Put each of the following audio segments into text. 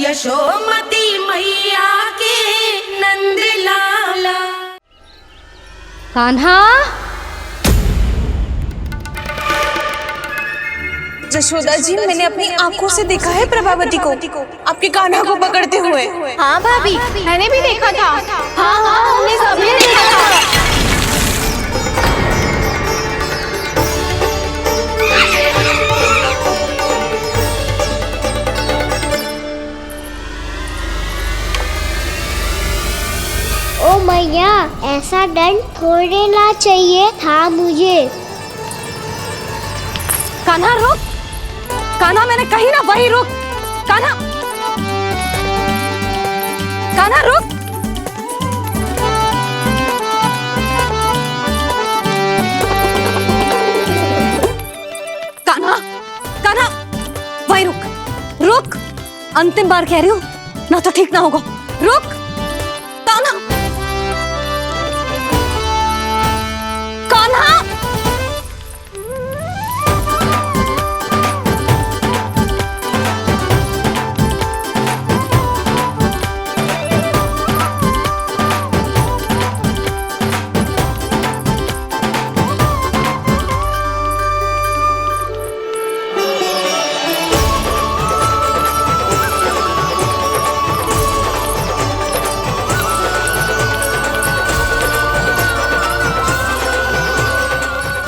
यशोमती मैया के नंद लाला। कान्हा, जशोदा जी, मैंने अपनी आंखों से देखा है प्रभावती को आपके कान्हा को पकड़ते हुए। हाँ भाभी, मैंने भी देखा था। हाँ हाँ, हमने सबने देखा था। ओ मैया, ऐसा दंड थोड़े ना चाहिए था मुझे। कान्हा रुक, कान्हा मैंने कही ना वही रुक। कान्हा, कान्हा रुक। कान्हा, कान्हा वही रुक, रुक। अंतिम बार कह रही हूँ, ना तो ठीक ना होगा। रुक कान्हा, कान्हा।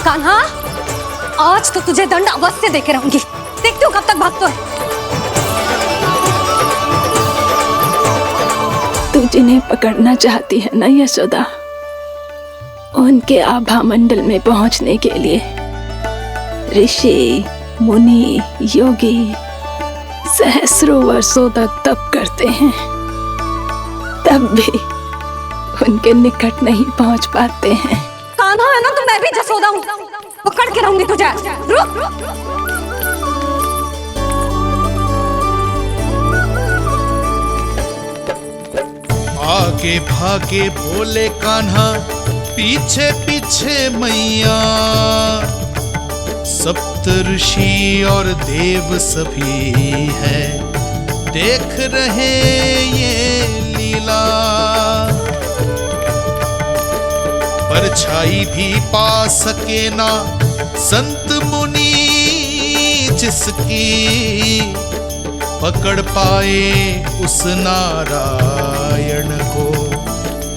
कान्हा, आज तो तुझे दंड अवश्य देके रहूंगी। देखती हूँ कब तक भागते है। तू जिन्हें पकड़ना चाहती है ना यशोदा, उनके आभा मंडल में पहुंचने के लिए ऋषि, मुनि, योगी सहस्रों वर्षों तक तप करते हैं, तब भी उनके निकट नहीं पहुंच पाते हैं। कान्हा है ना, तो मैं भी जसोदा हूँ, पकड़ के रहूंगी तुझे। रुक, आगे भागे बोले कान्हा, पीछे पीछे मैया। सप्त ऋषि और देव सभी है, देख रहे ये लीला। परछाई भी पा सके ना संत मुनि जिसकी, पकड़ पाए उस नारायण को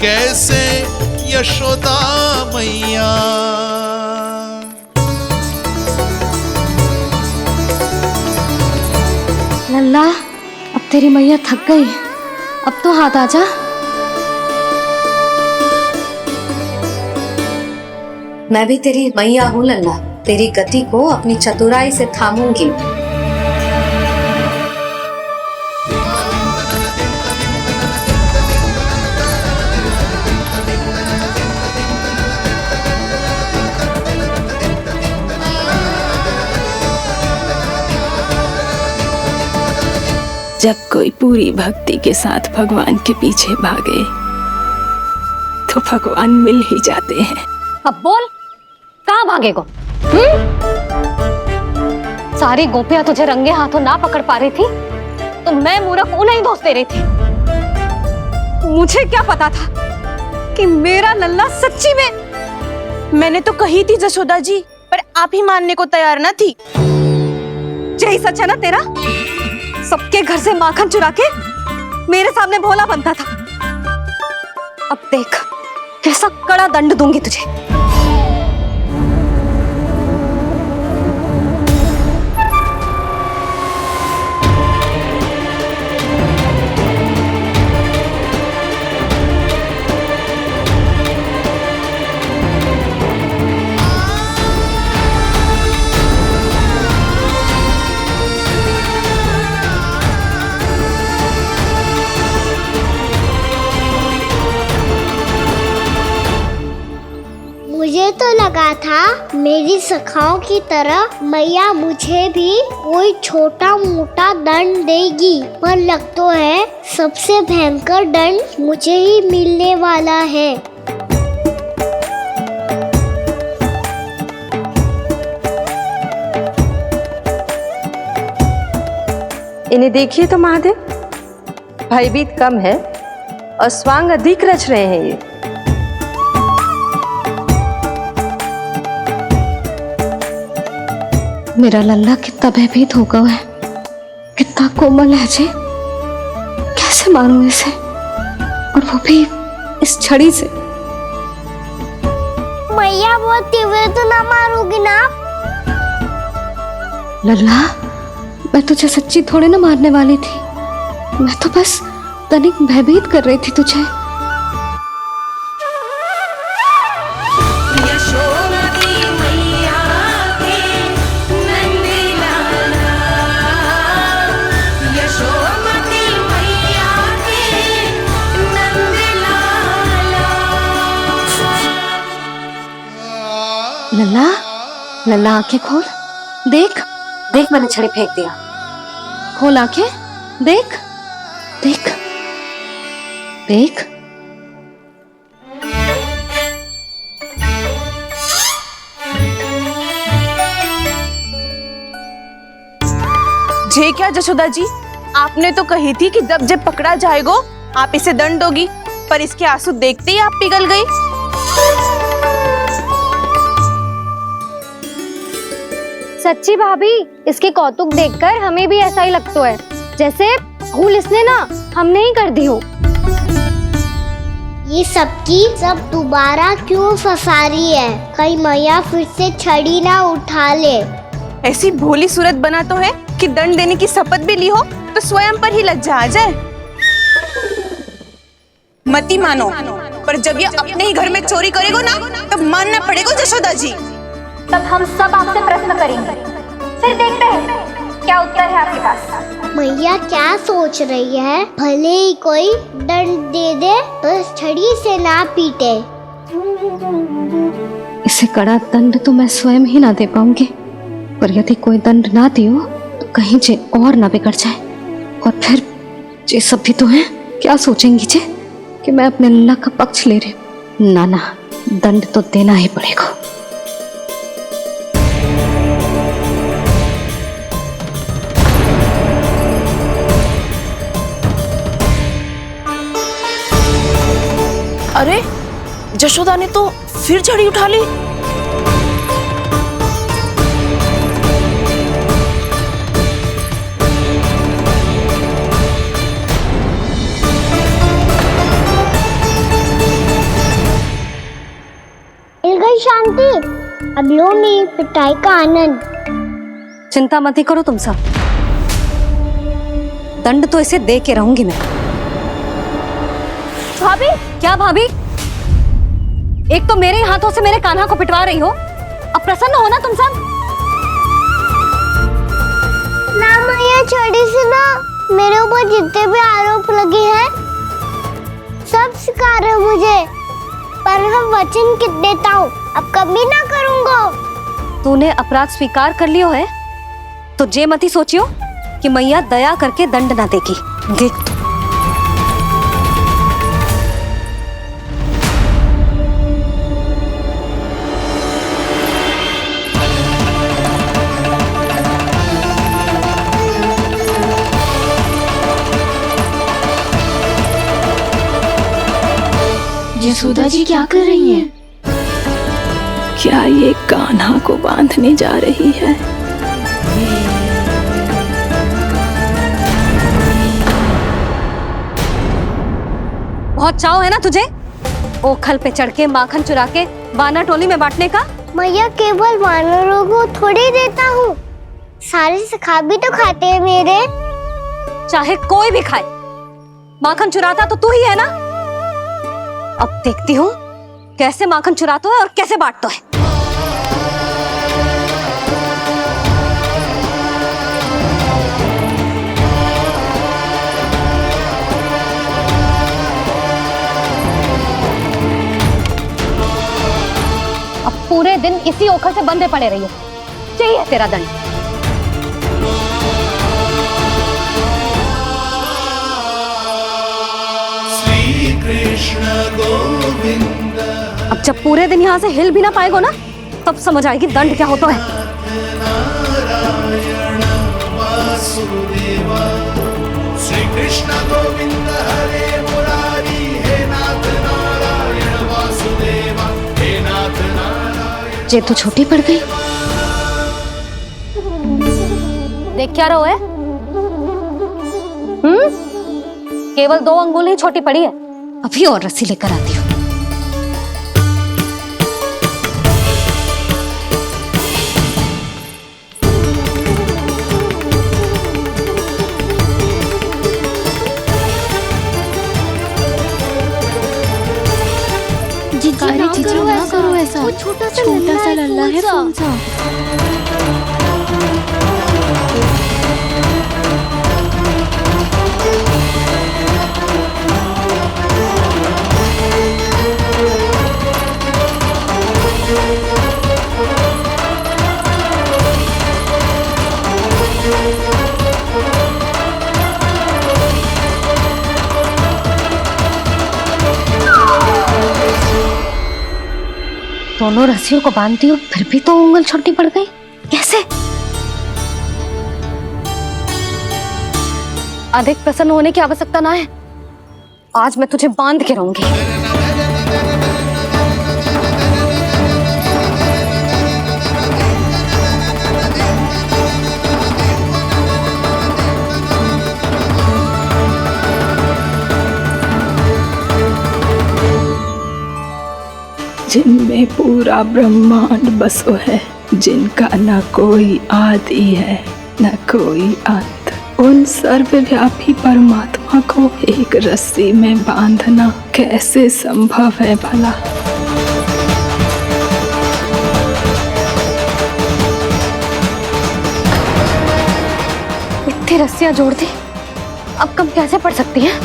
कैसे यशोदा मैया। लल्ला, अब तेरी मैया थक गई, अब तो हाथ आजा। मैं भी तेरी मैया हूँ लल्ला, तेरी गति को अपनी चतुराई से थामूंगी। जब कोई पूरी भक्ति के साथ भगवान के पीछे भागे तो भगवान मिल ही जाते हैं। अब बोल, कहाँ भागेगो? सारी गोपियां तुझे रंगे हाथों ना पकड़ पा रही थी, तो मैं मूर्ख उन्हें ही दोष दे रही थी। मुझे क्या पता था कि मेरा लल्ला सच्ची में। मैंने तो कही थी जशोदा जी, पर आप ही मानने को तैयार न थी। यही सच है ना तेरा? सबके घर से माखन चुरा के मेरे सामने भोला बनता था। अब देख कैसा कड़ा दंड दूंगी तुझे। मुझे तो लगा था मेरी सखाओं की तरह मैया मुझे भी कोई छोटा मोटा दंड देगी, पर लग तो है सबसे भयंकर दंड मुझे ही मिलने वाला है। इन्हें देखिए तो महादेव, भयभीत कम है और स्वांग अधिक रच रहे हैं ये। मेरा लल्ला कितना भयभीत हो गया है, कितना कोमल है जी। कैसे मारूं इसे, और वो भी इस छड़ी से। मैया बोलती हुए तो ना मारोगी ना? लल्ला, मैं तुझे सच्ची थोड़ी ना मारने वाली थी, मैं तो बस तनिक भयभीत कर रही थी तुझे। यशोमती मैया के नंद लाला, यशोमती मैया के नंद लाला। लल्ला, लल्ला आंखें खोल, देख देख, मैंने छड़ी फेंक दिया। खोल आंखें, देख देख देख। जे क्या जशोदा जी, आपने तो कही थी कि जब पकड़ा जाएगा आप इसे दंड दोगी, पर इसके आंसू देखते ही आप पिघल गई। सच्ची भाभी, इसके कौतुक देखकर हमें भी ऐसा ही लगता है जैसे भूल इसने ना हमने ही कर दी हो। ये सब दोबारा क्यों फंसा रही है? कहीं मैया फिर से छड़ी ना उठा ले। ऐसी भोली सूरत बना तो है कि दंड देने की शपथ भी ली हो तो स्वयं पर ही लज्जा आ जाए। मती मानो, पर जब ये अपने ही घर में चोरी करेगो ना, तब मानना पड़ेगा जशोदा जी। तब हम सब आपसे प्रश्न करेंगे, फिर देखते हैं क्या उत्तर है आपके पास। मैया क्या सोच रही है? भले ही कोई दंड दे दे, बस छड़ी से ना पीटे। इसे कड़ा दंड तो मैं स्वयं ही ना दे पाऊंगी, पर यदि कोई दंड ना दियो तो कहीं जे और ना बिगड़ जाए, और फिर जे सब भी तो हैं, क्या सोचेंगी जे कि मैं अपने अल्लाह का पक्ष ले रही हूँ। ना ना, दंड तो देना ही पड़ेगा। अरे, जशोदा ने तो फिर छड़ी उठा ली। मिल गई शांति, अब लो मेरी पिटाई का आनंद। चिंता मत ही करो तुम सब, दंड तो इसे दे के रहूंगी मैं। भाभी, क्या भाभी? एक तो मेरे हाथों से मेरे कान्हा को पिटवा रही हो, अब प्रसन्न हो ना तुम सब? ना मैया, छड़ी से ना मेरे ऊपर जितने भी आरोप लगे हैं सब स्वीकार है मुझे, पर मैं वचन कित देता हूँ, अब कभी ना करूँगा। तूने अपराध स्वीकार कर लियो है तो जे मत ही सोचियो कि मैया दया करके दंड ना देगी। देख तू। यशोदा जी क्या कर रही हैं? क्या ये कान्हा को बांधने जा रही है? बहुत चाव है ना तुझे ओखल पे चढ़ के माखन चुरा के वानर टोली में बांटने का? मैया, केवल वानरों को थोड़ी देता हूँ, सारे सखा भी तो खाते हैं मेरे। चाहे कोई भी खाए, माखन चुराता तो तू ही है ना। अब देखती हूँ कैसे माखन चुराता है और कैसे बांटता है। अब पूरे दिन इसी ओखल से बंधे पड़े रहिए, चाहिए तेरा दंड। अब जब पूरे दिन यहाँ से हिल भी ना पाएगो ना, तब समझ आएगी दंड क्या होता है। कृष्ण गोविंद हरे मुरारी, हे नाथ नारायण वासुदेवा, हे नाथ नारायण। जे तू छोटी पड़ गई। देख क्या रहो है? केवल 2 अंगुल ही छोटी पड़ी है, अभी और रस्सी लेकर आती हूँ। जीजी ना करो ऐसा, वो छोटा सा लल्ला है कौन सा? दोनों रस्सियों को बांधती हूँ, फिर भी तो उंगल छोटी पड़ गई। कैसे? अधिक प्रसन्न होने की आवश्यकता ना है, आज मैं तुझे बांध के रहूंगी। जिनमें पूरा ब्रह्मांड बसो है, जिनका न कोई आदि है न कोई अंत, उन सर्वव्यापी परमात्मा को एक रस्सी में बांधना कैसे संभव है भला? इतनी रस्सियां जोड़ दी, अब कम कैसे पड़ सकती हैं?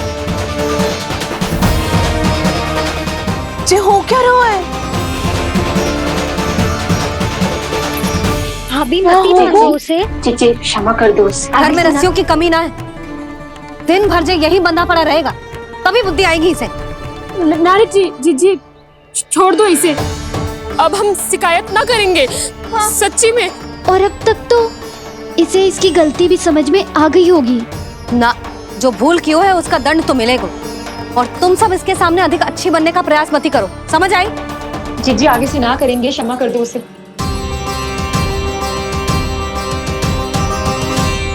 जे हो क्या रहा है? भाभी मत उसे, जीजी क्षमा कर दो उसे। घर में रस्सियों की कमी ना है, दिन भर जो यही बंधा पड़ा रहेगा तभी बुद्धि आएगी इसे। नारी जी छोड़ दो इसे, अब हम शिकायत ना करेंगे। सच्ची में। और अब तक तो इसे इसकी गलती भी समझ में आ गई होगी ना। जो भूल की है उसका दंड तो मिलेगा, और तुम सब इसके सामने अधिक अच्छी बनने का प्रयास मत ही करो, समझ आई? जीजी आगे से ना करेंगे, क्षमा कर दो उसे।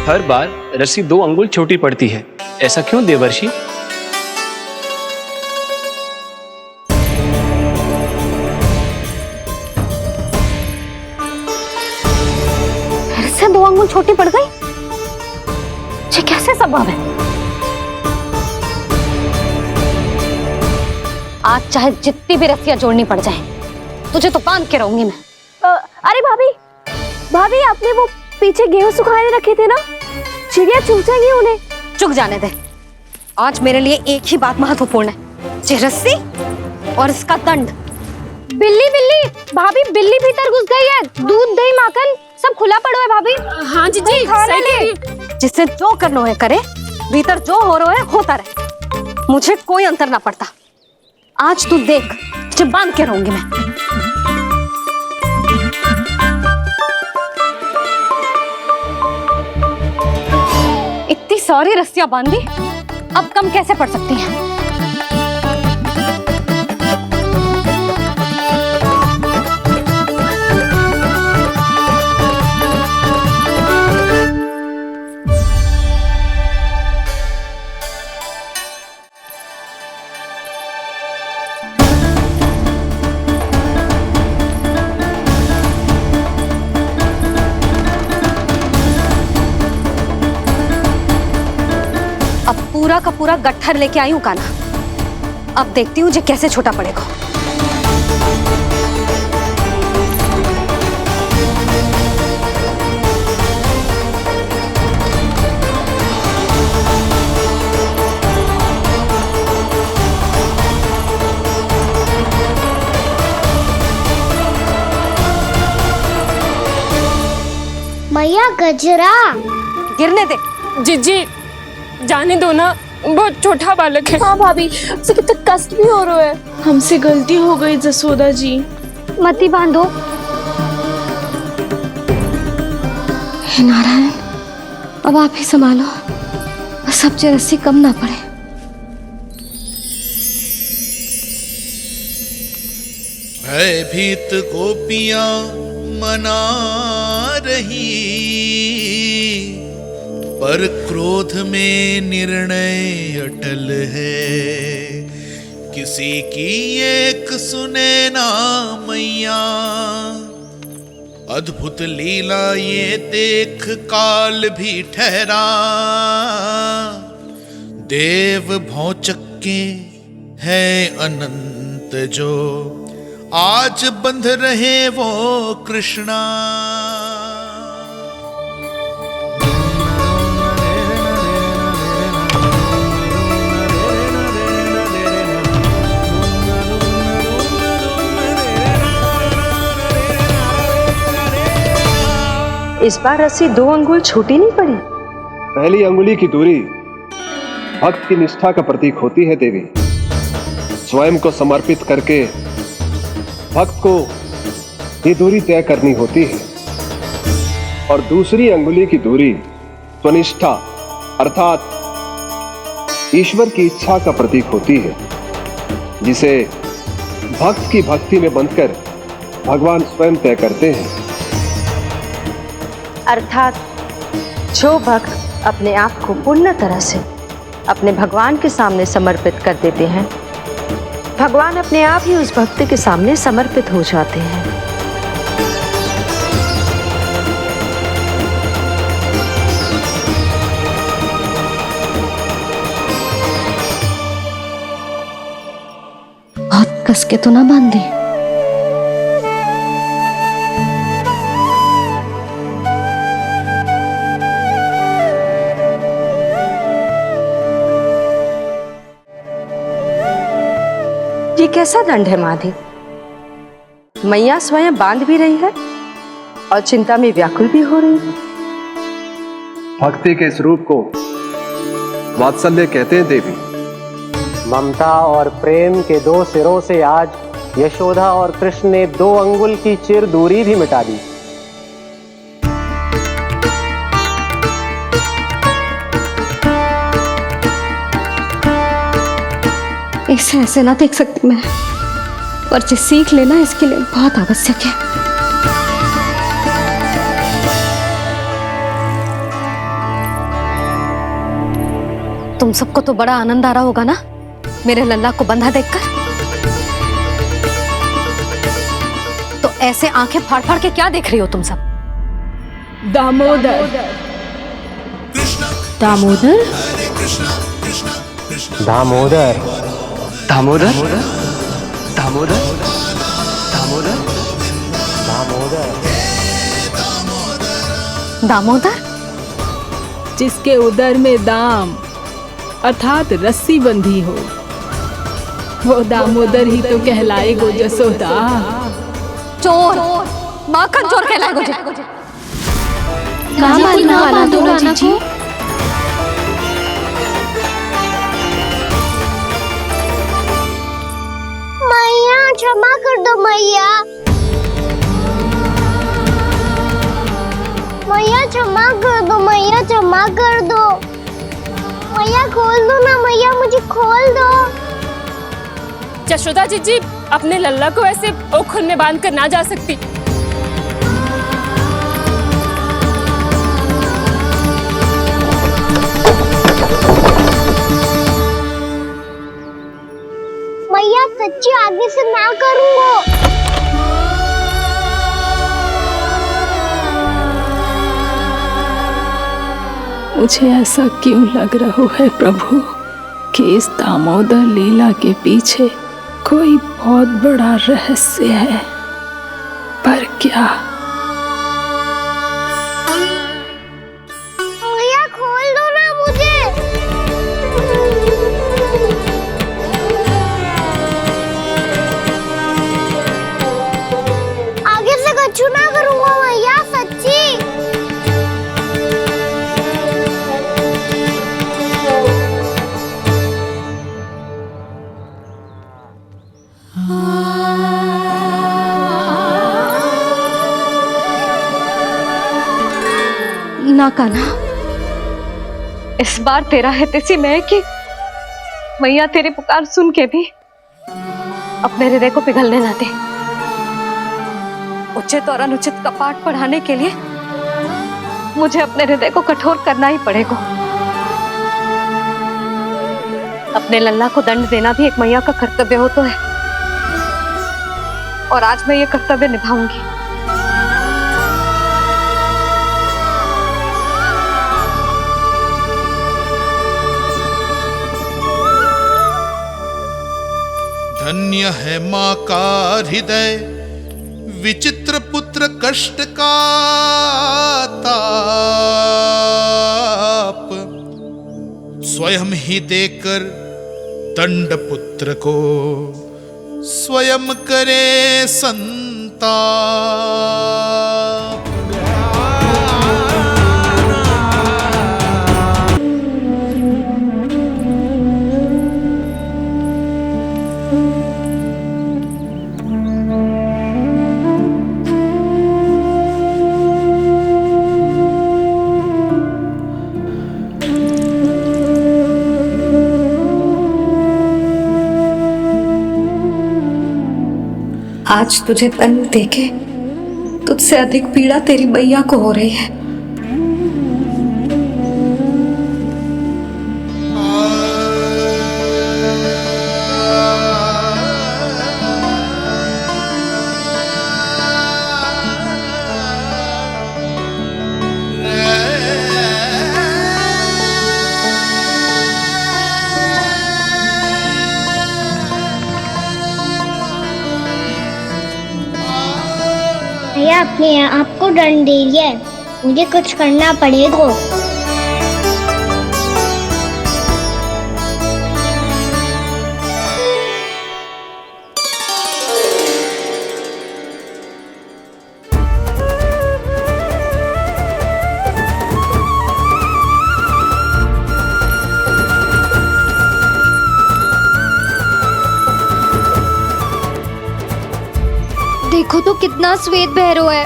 हर बार रस्सी 2 अंगुल छोटी पड़ती है, ऐसा क्यों देवर्षि? फिर से 2 अंगुल छोटी पड़ गई? ये कैसे संभव है? आज चाहे जितनी भी रस्सियां जोड़नी पड़ जाए, तुझे तो बांध के रहूंगी मैं। अरे भाभी आपने वो पीछे गेहूं सुखाए रखे थे ना, चिड़िया चुग जाएंगी उन्हें। चुक जाने दे, आज मेरे लिए एक ही बात महत्वपूर्ण है, ये रस्सी और इसका दंड। बिल्ली भाभी, बिल्ली भीतर घुस गई है, दूध दही माखन सब खुला पड़ा है भाभी। हाँ जीजी सही कह रही है। जिससे जो करना है करे, भीतर जो हो रहा है होता रहे, मुझे कोई अंतर ना पड़ता। आज तू देख, तुझे बांध के रहूंगी मैं। इतनी सारी रस्सियां बांधी, अब कम कैसे पड़ सकती हैं? अब पूरा का पूरा गट्ठर लेके आई हूं कान्हा, अब देखती हूँ जे कैसे छोटा पड़ेगा। मैया गजरा गिरने दे। जीजी जाने दो ना, बहुत छोटा बालक है। हाँ भाभी, उसे कितना कष्ट भी हो रहा है। हमसे गलती हो गई जसोदा जी, मत ही बांधो। हे नारायण, अब आप ही संभालो, बस अब जे रस्सी कम ना पड़े। भयभीत गोपियां मना रही, पर क्रोध में निर्णय अटल है। किसी की एक सुने ना मैया, अद्भुत लीला ये देख काल भी ठहरा। देव भौचक्के है अनंत जो, आज बंध रहे वो कृष्णा। इस बार रस्सी 2 अंगुल छोटी नहीं पड़ी। पहली अंगुली की दूरी भक्त की निष्ठा का प्रतीक होती है देवी। स्वयं को समर्पित करके भक्त को ये दूरी तय करनी होती है। और दूसरी अंगुली की दूरी स्वनिष्ठा अर्थात ईश्वर की इच्छा का प्रतीक होती है, जिसे भक्त की भक्ति में बंधकर भगवान स्वयं तय करते हैं। अर्थात जो भक्त अपने आप को पूर्ण तरह से अपने भगवान के सामने समर्पित कर देते हैं, भगवान अपने आप ही उस भक्त के सामने समर्पित हो जाते हैं। बहुत कस के तो ना बांध दी। ये कैसा दंड है माधि? मैया स्वयं बांध भी रही है और चिंता में व्याकुल भी हो रही है। भक्ति के इस रूप को वात्सल्य कहते हैं देवी। ममता और प्रेम के 2 सिरों से आज यशोदा और कृष्ण ने 2 अंगुल की चिर दूरी भी मिटा दी। इसे ऐसे ना देख सकती मैं, पर जो सीख लेना इसके लिए बहुत आवश्यक है। तुम सबको तो बड़ा आनंद आ रहा होगा ना मेरे लल्ला को बंधा देखकर। तो ऐसे आंखें फाड़ फाड़ के क्या देख रही हो तुम सब? दामोदर। दामोदर? दामोदर। दामोदर? दामोदर? दामोदर? दामोदर। दामोदर? जिसके उदर में दाम अर्थात रस्सी बंधी हो, वो दामोदर ही तो कहलाए गो जसोदा। चोर, माखन चोर कहलाए गो। ना जीजी। मैया क्षमा कर दो मैया। मैया क्षमा कर दो, मैया क्षमा कर दो। मैया खोल दो ना मैया, मुझे खोल दो। जशोदा जीजी अपने लल्ला को ऐसे ओखल में बांध कर ना जा सकती। मैया सच्ची आगे से ना करूँगा। मुझे ऐसा क्यों लग रहा है प्रभु कि इस दामोदर लीला के पीछे कोई बहुत बड़ा रहस्य है, पर क्या? मैया खोल दो ना मुझे। आगे से कछु ना करूँगा मैया, सच्ची। ना कान्हा, इस बार तेरा हित इसी में है कि मैया तेरी पुकार सुन के भी अपने हृदय को पिघलने ना दे। उचित और अनुचित का पाठ पढ़ाने के लिए मुझे अपने हृदय को कठोर करना ही पड़ेगा। अपने लल्ला को दंड देना भी एक मैया का कर्तव्य हो तो है, और आज मैं ये कर्तव्य निभाऊंगी। धन्य है माँ का हृदय, विचित्र पुत्र कष्ट का ताप, स्वयं ही देकर दंड पुत्र को स्वयं करे संताप। आज तुझे दंड देके तुझसे अधिक पीड़ा तेरी मैया को हो रही है। भैया अपने आप को दंड दे रही है, मुझे कुछ करना पड़ेगा। देखो तो कितना श्वेत भैरव है।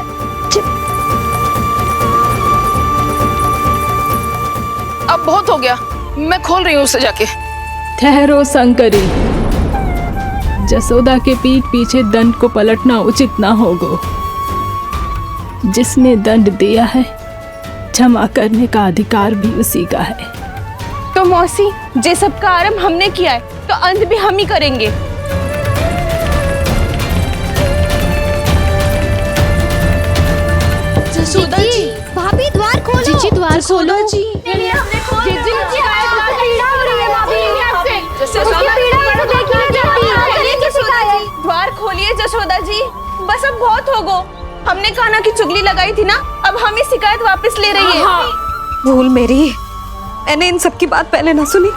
अब बहुत हो गया, मैं खोल रही हूँ उसे जाके। ठहरो शंकरी, जसोदा के पीठ पीछे दंड को पलटना उचित ना होगा। जिसने दंड दिया है क्षमा करने का अधिकार भी उसी का है। तो मौसी, जे सब का आरंभ हमने किया है तो अंत भी हम ही करेंगे। जसोदा जी, भाभी द्वार खोलो। जीजी द्वार खोलो। जी द्वार खोलिए जसोदा जी, बस अब बहुत हो गो। हमने कान्हा की चुगली लगाई थी ना, अब हम ही शिकायत वापस ले रही है। भूल मेरी, मैंने इन सब की बात पहले ना सुनी,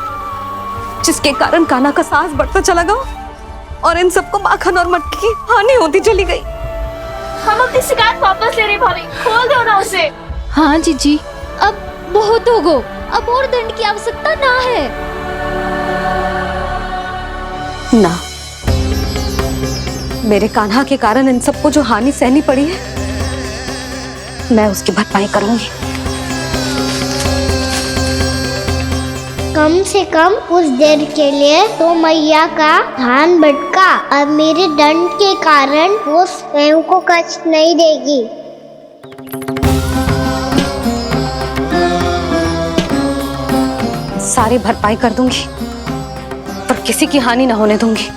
जिसके कारण कान्हा का साहस बढ़ता चला गया और इन सबको माखन और मटकी की हानि होती चली गई। हम अपनी शिकायत वापस ले रहे भाभी, खोल दो ना उसे। हाँ जीजी, अब बहुत हो गो, अब और दंड की आवश्यकता ना है। ना, मेरे कान्हा के कारण इन सबको जो हानि सहनी पड़ी है, मैं उसकी भरपाई करूंगी। कम से कम कुछ देर के लिए तो मैया का ध्यान भटका, अब मेरे दंड के कारण वो स्वयं को कष्ट नहीं देगी। सारी भरपाई कर दूंगी, पर किसी की हानि ना होने दूंगी।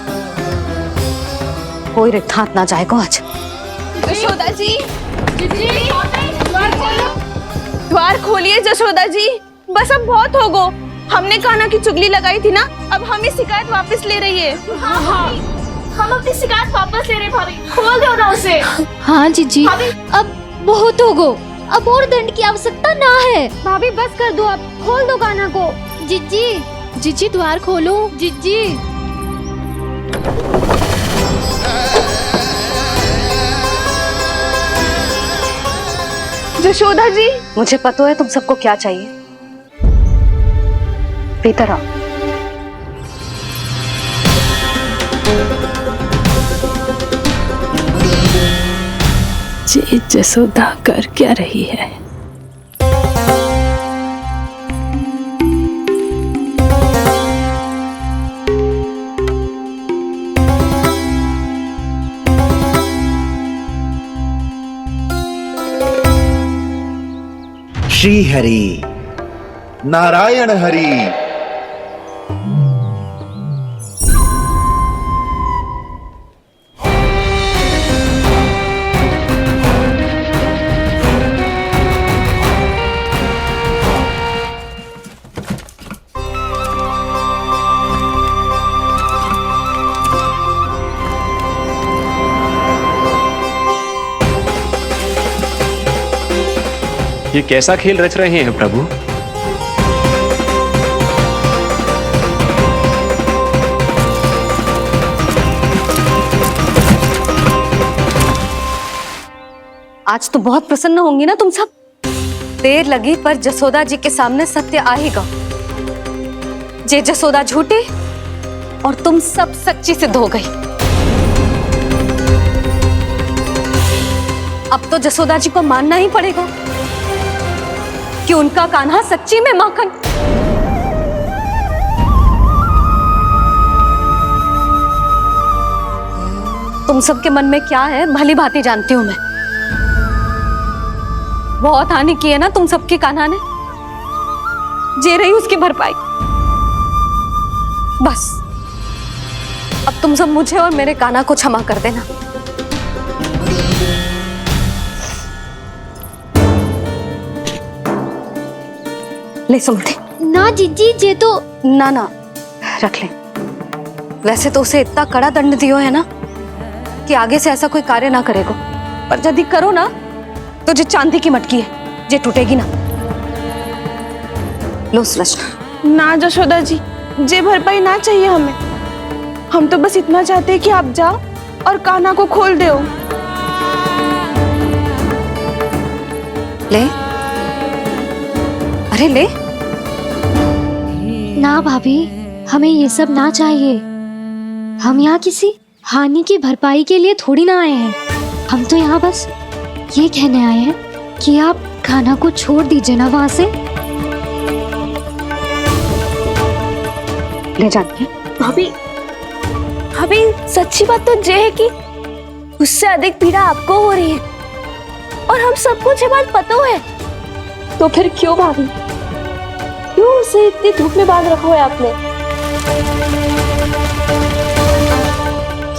कोई रिक्त हाथ ना जाएगा आज। जसोदा जी, द्वार खोलिए जसोदा जी, बस अब बहुत हो गो। हमने कान्हा की चुगली लगाई थी ना, अब हम ही शिकायत वापस ले रही है। हम अपनी शिकायत वापस ले रहे भाभी, खोल दो ना उसे। हाँ जीजी, अब बहुत हो गो, अब और दंड की आवश्यकता ना है। भाभी बस कर दो, अब खोल दो कान्हा को। जीजी, जीजी द्वार खोलो। जीजी, जशोदा जी, मुझे पता है तुम सबको क्या चाहिए। भीतर आओ। ये जसोदा कर क्या रही है? श्री हरि, नारायण हरि। ये कैसा खेल रच रहे हैं प्रभु? आज तो बहुत प्रसन्न होंगी ना तुम सब। देर लगी पर जसोदा जी के सामने सत्य आएगा। जे जसोदा झूठी और तुम सब सच्ची सिद्ध हो गई। अब तो जसोदा जी को मानना ही पड़ेगा कि उनका कान्हा सच्ची में माखन। तुम सबके मन में क्या है भली भांति जानती हूं मैं। बहुत हानि की है ना तुम सबके कान्हा ने, जे रही उसकी भरपाई। बस अब तुम सब मुझे और मेरे कान्हा को क्षमा कर देना। ले सुमति। ना जीजी, ये तो ना ना रख ले। वैसे तो उसे इतना कड़ा दंड दियो है ना कि आगे से ऐसा कोई कार्य ना करेगा, पर यदि करो ना तो जो चांदी की मटकी है जे टूटेगी ना। लो सुलक्षणा। ना जशोदा जी, जे भरपाई ना चाहिए हमें। हम तो बस इतना चाहते हैं कि आप जाओ और कान्हा को खोल दो। ले, अरे ले। ना भाभी, हमें ये सब ना चाहिए। हम यहाँ किसी हानि की भरपाई के लिए थोड़ी ना आए हैं। हम तो यहाँ बस ये कहने आए हैं कि आप खाना को छोड़ दीजिए ना वहाँ से। ले जाते भाभी, भाभी सच्ची बात तो ये है कि उससे अधिक पीड़ा आपको हो रही है और हम सबको ये बात पता है। तो फिर क्यों भाभी, क्यों उसे इतनी धूप में बांध रखा है आपने?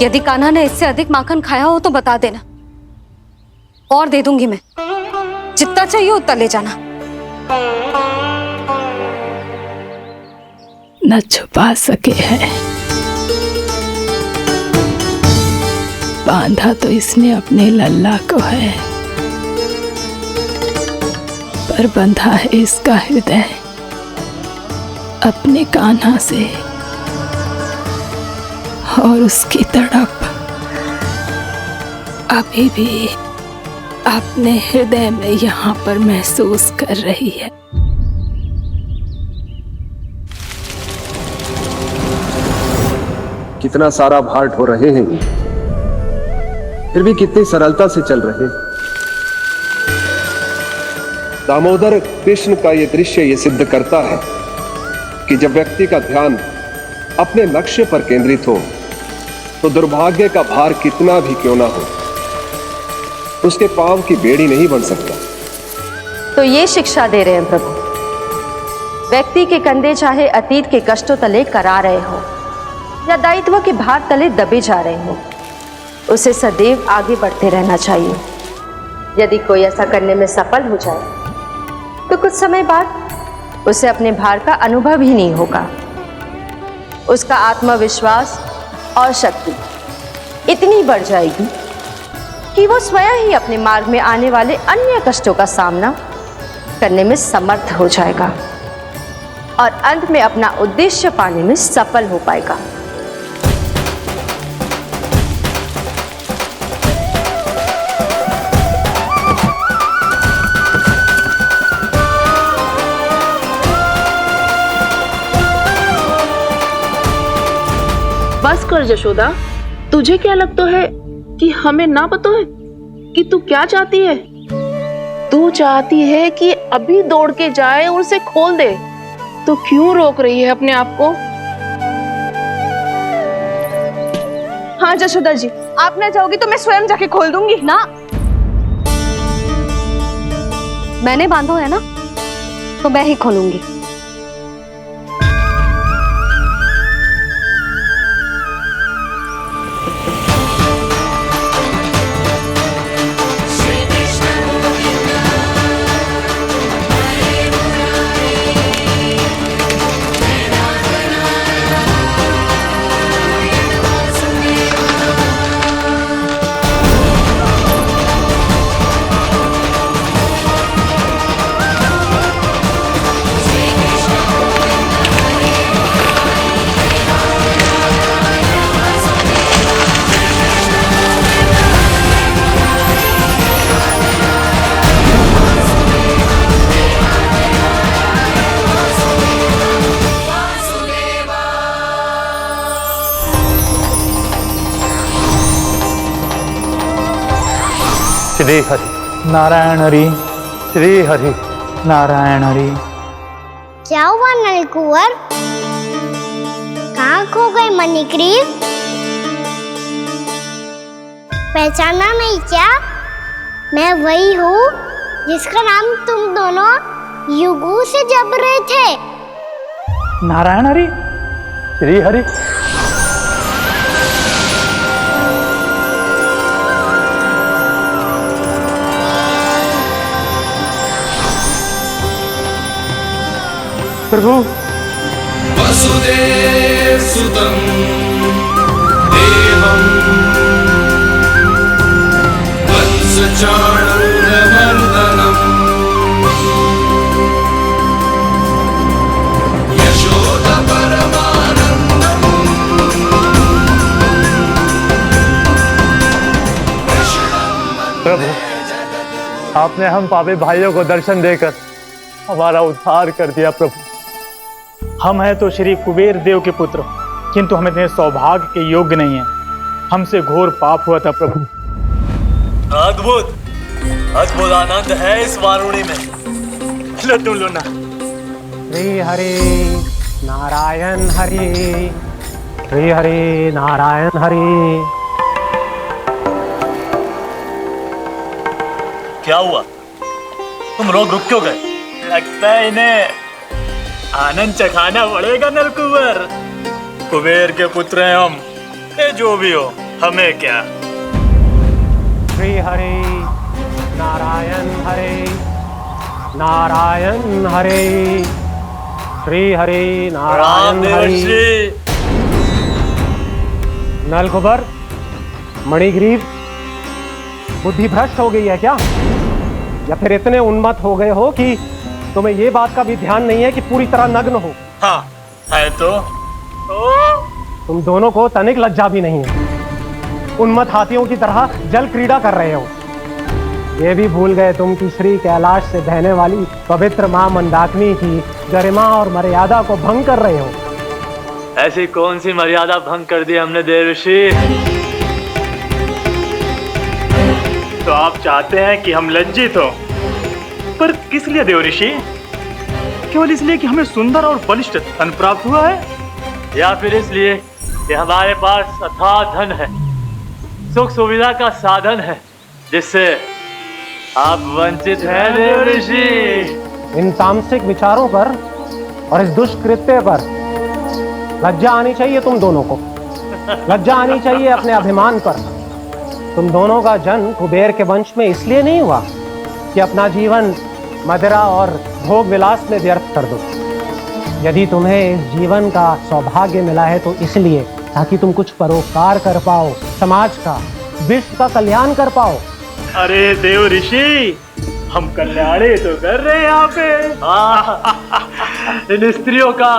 यदि कान्हा ने इससे अधिक माखन खाया हो तो बता देना, और दे दूंगी मैं। जितना चाहिए उतना ले जाना। न छुपा सके हैं, बांधा तो इसने अपने लल्ला को है, पर बंधा है इसका हृदय अपने कान्हा से। और उसकी तड़प अभी भी अपने हृदय में यहाँ पर महसूस कर रही है। कितना सारा भार ढो रहे हैं, फिर भी कितनी सरलता से चल रहे हैं। दामोदर कृष्ण का यह दृश्य ये सिद्ध करता है कि जब व्यक्ति का ध्यान अपने लक्ष्य पर केंद्रित हो तो दुर्भाग्य का भार कितना भी क्यों ना हो, उसके पांव की बेड़ी नहीं बन सकता। तो ये शिक्षा दे रहे हैं प्रभु। व्यक्ति के कंधे चाहे अतीत के कष्टों तले करा रहे हो या दायित्व के भार तले दबे जा रहे हो, उसे सदैव आगे बढ़ते रहना चाहिए। यदि कोई ऐसा करने में सफल हो जाए तो कुछ समय बाद उसे अपने भार का अनुभव ही नहीं होगा। उसका आत्मविश्वास और शक्ति इतनी बढ़ जाएगी कि वो स्वयं ही अपने मार्ग में आने वाले अन्य कष्टों का सामना करने में समर्थ हो जाएगा और अंत में अपना उद्देश्य पाने में सफल हो पाएगा। बस कर जशोदा, तुझे क्या लगता है कि हमें ना पता है कि तू क्या चाहती है? तू चाहती है कि अभी दौड़ के जाए और उसे खोल दे, तो क्यों रोक रही है अपने आप को? हाँ जशोदा जी, आप ना जाओगी तो मैं स्वयं जाके खोल दूंगी। ना, मैंने बांधो है ना, तो मैं ही खोलूंगी। श्री हरि नारायण हरि, श्री हरि नारायण हरि। क्या हुआ नलकुंवर? कहाँ खो गए मणिग्रीव? पहचाना नहीं क्या? मैं वही हूँ जिसका नाम तुम दोनों युगों से जप रहे थे। नारायण हरि, श्री हरि। प्रभु वसुदेव सुतं देवं वत्सचाणूरमर्दनम् यशोदा परमानन्दम् प्रभु, आपने हम पापी भाइयों को दर्शन देकर हमारा उद्धार कर दिया। प्रभु, हम हैं तो श्री कुबेर देव के पुत्र, किंतु हम इतने सौभाग्य के योग्य नहीं हैं। हमसे घोर पाप हुआ था प्रभु। अद्भुत अद्भुत आनंद है इस वारुणी में। लड्डू लो ना। श्री हरि नारायण हरि, श्री हरि नारायण हरि। क्या हुआ? तुम लोग रुक क्यों गए? लगता है इन्हें आनंद चखाना पड़ेगा नलकुंवर। कुबेर के पुत्र हैं हम, ये जो भी हो हमें क्या। श्री हरि नारायण हरि, नारायण हरि, श्री हरि नारायण हरि। नलकुंवर, मणिग्रीव, बुद्धि भ्रष्ट हो गई है क्या? या फिर इतने उन्मत्त हो गए हो कि तुम्हें ये बात का भी ध्यान नहीं है कि पूरी तरह नग्न हो? हाँ है तो तुम दोनों को तनिक लज्जा भी नहीं है। उन्मत्त हाथियों की तरह जल क्रीड़ा कर रहे हो। ये भी भूल गए तुम कि श्री कैलाश से बहने वाली पवित्र मां मंदाकिनी की गरिमा और मर्यादा को भंग कर रहे हो। ऐसी कौन सी मर्यादा भंग कर दी हमने देवर्षि? तो आप चाहते हैं कि हम लज्जित हो, पर किस लिए देवर्षि? केवल इसलिए कि हमें सुंदर और बलिष्ठ धन प्राप्त हुआ है, या फिर इसलिए कि हमारे पास अथाह धन है, सुख सुविधा का साधन है, जिससे आप वंचित हैं देवर्षि? इन तामसिक विचारों पर और इस दुष्कृत्य पर लज्जा आनी चाहिए तुम दोनों को। लज्जा आनी चाहिए अपने अभिमान पर। तुम दोनों का जन्म कुबेर के वंश में इसलिए नहीं हुआ कि अपना जीवन मदिरा और भोग विलास में व्यर्थ कर दो। यदि तुम्हें इस जीवन का सौभाग्य मिला है तो इसलिए ताकि तुम कुछ परोपकार कर पाओ, समाज का, विश्व का कल्याण कर पाओ। अरे देवर्षि, हम कल्याण तो कर रहे हैं यहाँ पे। इन स्त्रियों का,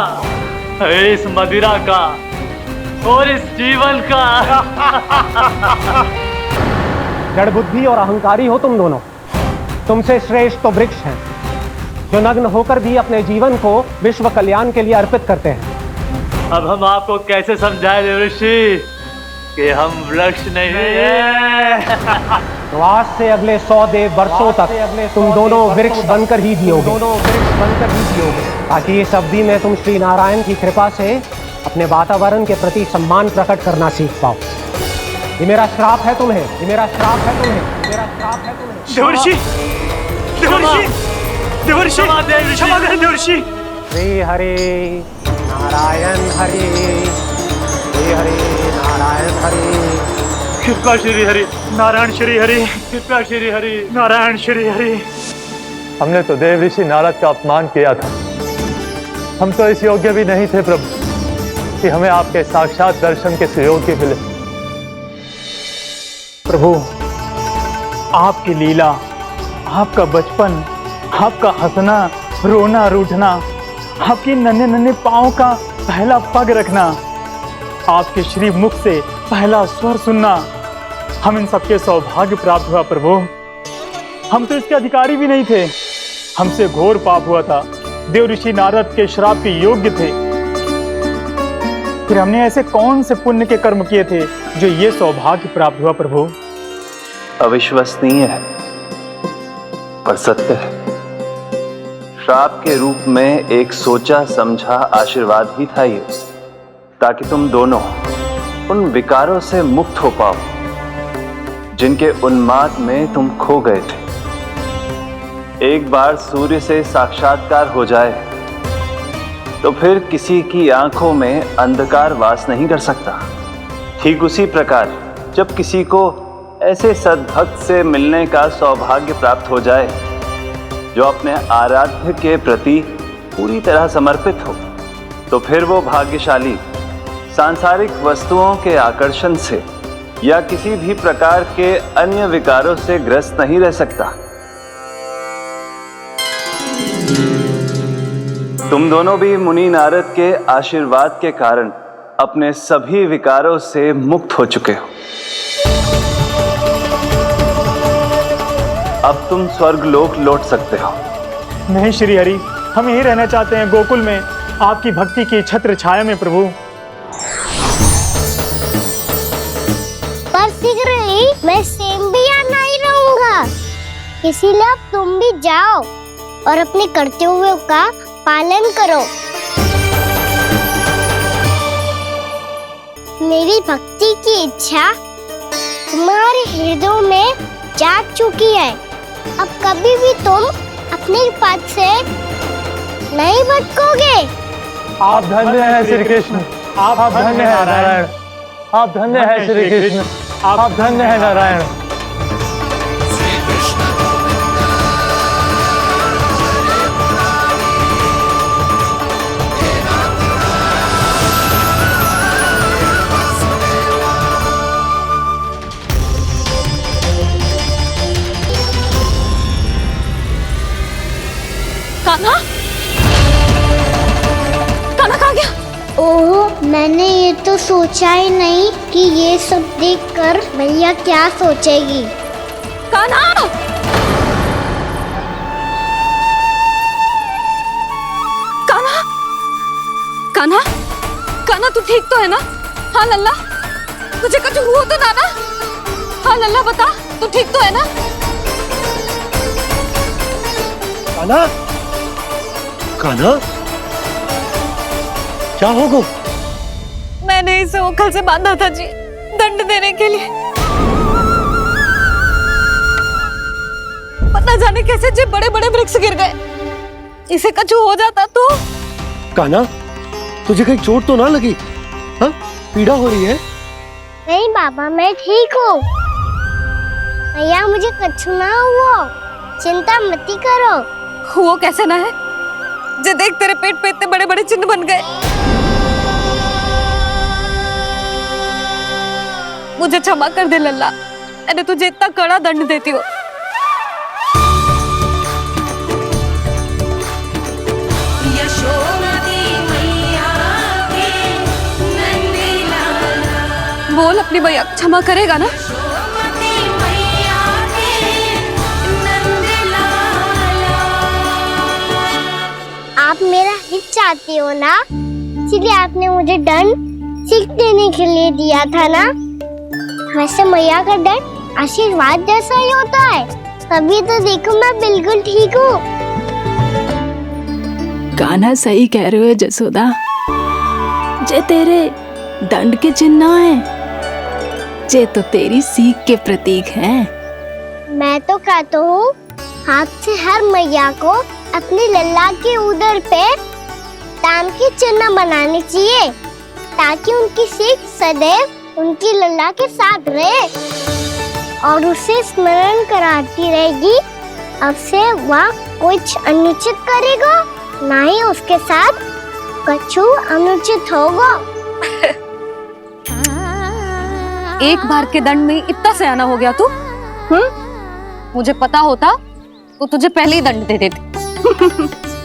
इस मदिरा का और इस जीवन का। जड़ बुद्धि और अहंकारी हो तुम दोनों। तुमसे श्रेष्ठ तो वृक्ष हैं, जो नग्न होकर भी अपने जीवन को विश्व कल्याण के लिए अर्पित करते हैं। अब हम आपको कैसे समझाएं देवर्षि कि हम वृक्ष नहीं हैं? तो आज से अगले 100 वर्षों तक तुम दोनों वृक्ष बनकर ही जियोगे। ताकि इस अवधि में तुम श्री नारायण की कृपा से अपने वातावरण के प्रति सम्मान प्रकट करना सीख पाओ। ये मेरा श्राप है तुम्हें, ये मेरा श्राप है तुम्हें, ये मेरा श्राप है तुम्हें। देवर्षि, देवर्षि, देवर्षि क्षमा करें देवर्षि। श्री हरि नारायण हरि, श्री हरि नारायण हरि। कृपा श्री हरि नारायण श्री हरि, कृपा श्री हरि नारायण श्री हरि। हमने तो देव ऋषि नारद का अपमान किया था। हम तो इस योग्य भी नहीं थे प्रभु कि हमें आपके साक्षात दर्शन के सुयोग्य मिले। प्रभु आपकी लीला, आपका बचपन, आपका हंसना, रोना, रूठना, आपकी नन्हे नन्हे पाँव का पहला पग रखना, आपके श्री मुख से पहला स्वर सुनना, हम इन सबके सौभाग्य प्राप्त हुआ प्रभु। हम तो इसके अधिकारी भी नहीं थे। हमसे घोर पाप हुआ था, देव ऋषि नारद के श्राप के योग्य थे। फिर हमने ऐसे कौन से पुण्य के कर्म किए थे जो ये सौभाग्य प्राप्त हुआ प्रभु? अविश्वसनीय है पर सत्य है। श्राप के रूप में एक सोचा समझा आशीर्वाद ही था ये, ताकि तुम दोनों उन विकारों से मुक्त हो पाओ जिनके उन्माद में तुम खो गए थे। एक बार सूर्य से साक्षात्कार हो जाए तो फिर किसी की आंखों में अंधकार वास नहीं कर सकता। ठीक उसी प्रकार जब किसी को ऐसे सद्भक्त से मिलने का सौभाग्य प्राप्त हो जाए जो अपने आराध्य के प्रति पूरी तरह समर्पित हो, तो फिर वो भाग्यशाली सांसारिक वस्तुओं के आकर्षण से या किसी भी प्रकार के अन्य विकारों से ग्रस्त नहीं रह सकता। तुम दोनों भी मुनि नारद के आशीर्वाद के कारण अपने सभी विकारों से मुक्त हो चुके हो। अब तुम स्वर्गलोक लौट सकते हो। नहीं श्री हरि, हम यही रहना चाहते हैं गोकुल में, आपकी भक्ति की छत्र छाया में प्रभु। पर शीघ्र ही मैं सेम्बिया नहीं रहूंगा, इसीलिए अब तुम भी जाओ और अपने कर्तव्यों का पालन करो। मेरी भक्ति की इच्छा तुम्हारे हृदय में जाग चुकी है। अब कभी भी तुम अपने पद से नहीं भटकोगे। आप धन्य हैं श्री कृष्ण, आप धन्य हैं नारायण, आप धन्य हैं श्री कृष्ण, आप धन्य हैं नारायण। कान्हा, कान्हा कहाँ गया? ओह, मैंने ये तो सोचा ही नहीं कि ये सब देखकर भैया क्या सोचेगी। कान्हा! कान्हा! कान्हा! कान्हा तू ठीक तो है ना? हाँ लल्ला, तुझे कुछ हुआ तो ना? हाँ लल्ला बता, तू ठीक तो है ना? कान्हा, कान्हा, क्या होगा? मैंने इसे ओखल से बांधा था जी, दंड देने के लिए। पता जाने कैसे जे बड़े बड़े वृक्ष गिर गए। इसे कुछ हो जाता तो? कान्हा, तुझे कहीं चोट तो ना लगी? हाँ, पीड़ा हो रही है? नहीं बाबा, मैं ठीक हूँ। भैया मुझे कुछ ना हुआ, चिंता मत करो। वो कैसे ना है? जे देख तेरे पेट पे इतने बड़े बड़े चिन्ह बन गए। मुझे क्षमा कर दे लल्ला, मैंने तुझे इतना कड़ा दंड देती हो। बोल अपनी भैया क्षमा करेगा ना? आप मेरा हित चाहते हो ना, इसलिए आपने मुझे दंड सीख देने के लिए दिया था ना। वैसे मैया का दंड आशीर्वाद जैसा ही होता है, तभी तो देखो मैं बिल्कुल ठीक हूँ। कान्हा सही कह रहे हो जसोदा, जे तेरे दंड के चिन्ह है, जे तो तेरी सीख के प्रतीक हैं। मैं तो कहता हूँ हाथ से हर मैया को अपनी लल्ला के उदर पे ताम की चिन्ह बनानी चाहिए ताकि उनकी सीख सदैव उनकी लल्ला के साथ रहे और उसे स्मरण कराती रहेगी। अब से वह कुछ अनुचित करेगा, ना ही उसके साथ कछु अनुचित होगा। एक बार के दंड में इतना सयाना हो गया तू? मुझे पता होता तो तुझे पहले ही दंड दे देती।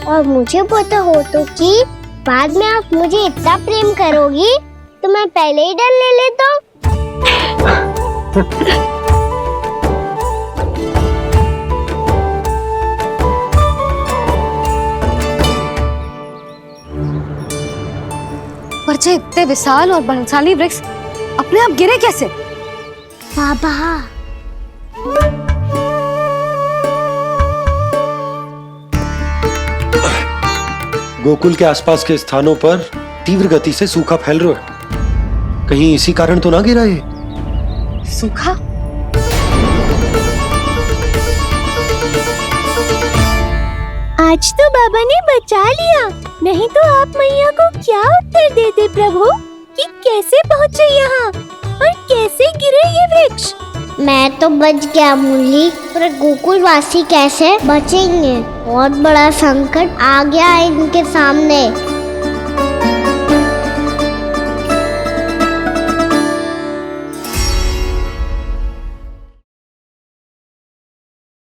और मुझे पता हो तो कि बाद में आप मुझे इतना प्रेम करोगी तो मैं पहले ही दंड ले लेता हूँ। परचे इतने विशाल और बलशाली वृक्ष अपने आप गिरे कैसे? बाबा गोकुल के आसपास के स्थानों पर तीव्र गति से सूखा फैल रहा है। कहीं इसी कारण तो ना गिरा ये? सूखा? आज तो बाबा ने बचा लिया, नहीं तो आप मैया को क्या उत्तर देते प्रभु कि कैसे पहुँचे यहाँ और कैसे गिरे ये वृक्ष। मैं तो बच गया मुरली, पर गोकुल वासी कैसे बचेंगे? बहुत बड़ा संकट आ गया है इनके सामने।